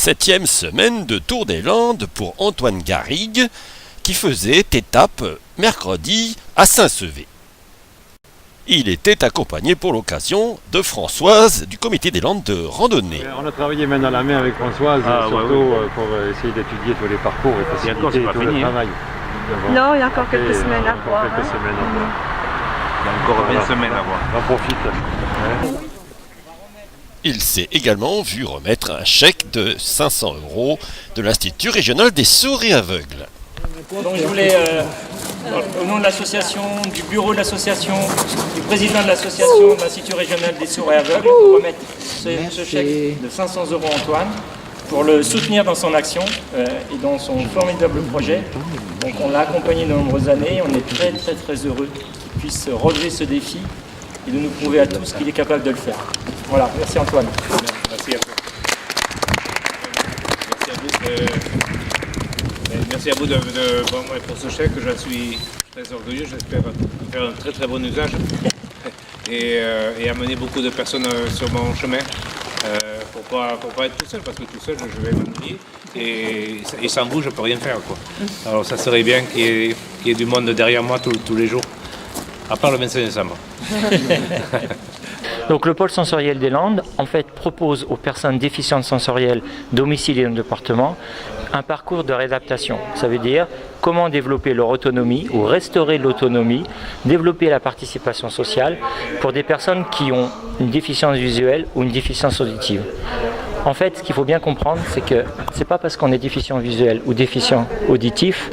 7e semaine de Tour des Landes pour Antoine Garrigue, qui faisait étape mercredi à Saint-Sevé. Il était accompagné pour l'occasion de Françoise du comité des Landes de randonnée. On a travaillé main dans la main avec Françoise, surtout pour essayer d'étudier tous les parcours et faciliter tout le travail. Non, il y a encore quelques semaines à voir. Il y a encore une semaine à voir. On profite. Il s'est également vu remettre un chèque de 500 € de l'Institut régional des sourds et aveugles. Donc je voulais, au nom de l'association, du bureau de l'association, du président de l'association de l'Institut régional des sourds et aveugles, remettre ce chèque de 500 € à Antoine pour le soutenir dans son action et dans son formidable projet. Donc on l'a accompagné de nombreuses années, on est très heureux qu'il puisse relever ce défi et de nous prouver à tous qu'il est capable de le faire. Voilà, merci Antoine. Merci à vous. Merci à vous pour ce chèque, je suis très orgueilleux, j'espère faire un très bon usage et amener beaucoup de personnes sur mon chemin pour pas être tout seul, parce que tout seul je vais m'ennuyer et sans vous je peux rien faire, quoi. Alors ça serait bien qu'il y ait du monde derrière moi tous les jours, à part le 25 décembre. Donc le pôle sensoriel des Landes en fait propose aux personnes déficientes sensorielles domiciliées dans le département un parcours de réadaptation. Ça veut dire comment développer leur autonomie ou restaurer l'autonomie, développer la participation sociale pour des personnes qui ont une déficience visuelle ou une déficience auditive. En fait, ce qu'il faut bien comprendre, c'est que ce n'est pas parce qu'on est déficient visuel ou déficient auditif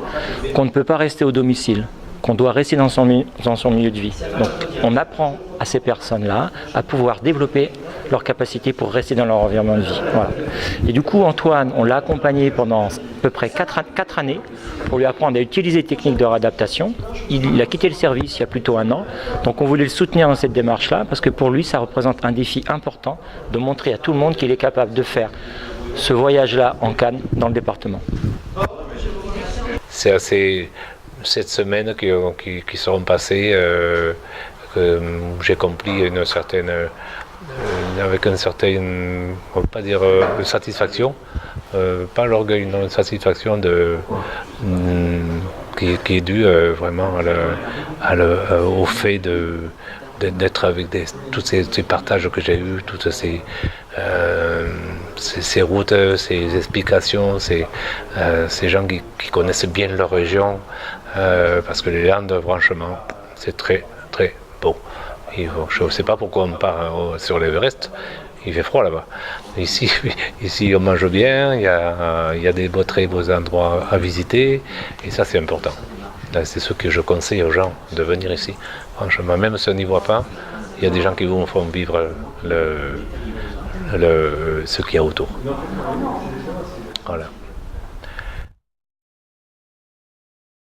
qu'on ne peut pas rester au domicile, qu'on doit rester dans son milieu de vie. Donc on apprend à ces personnes-là à pouvoir développer leur capacité pour rester dans leur environnement de vie. Voilà. Et du coup, Antoine, on l'a accompagné pendant à peu près 4 années pour lui apprendre à utiliser les techniques de réadaptation. Il a quitté le service il y a plutôt 1 an, donc on voulait le soutenir dans cette démarche-là parce que pour lui, ça représente un défi important de montrer à tout le monde qu'il est capable de faire ce voyage-là en Cannes dans le département. C'est assez... Cette semaine qui seront passées, j'ai accompli avec une certaine, on peut pas dire satisfaction, pas l'orgueil, non, une satisfaction qui est due vraiment au fait d'être avec tous ces partages que j'ai eus, toutes ces routes, ces explications, ces gens qui connaissent bien leur région, parce que les Landes, franchement, c'est très beau. Je ne sais pas pourquoi on part sur l'Everest, il fait froid là-bas. Ici on mange bien, il y a des très beaux endroits à visiter, et ça c'est important. C'est ce que je conseille aux gens, de venir ici. Franchement, même si on n'y voit pas, il y a des gens qui vous font vivre ce qu'il y a autour. Voilà.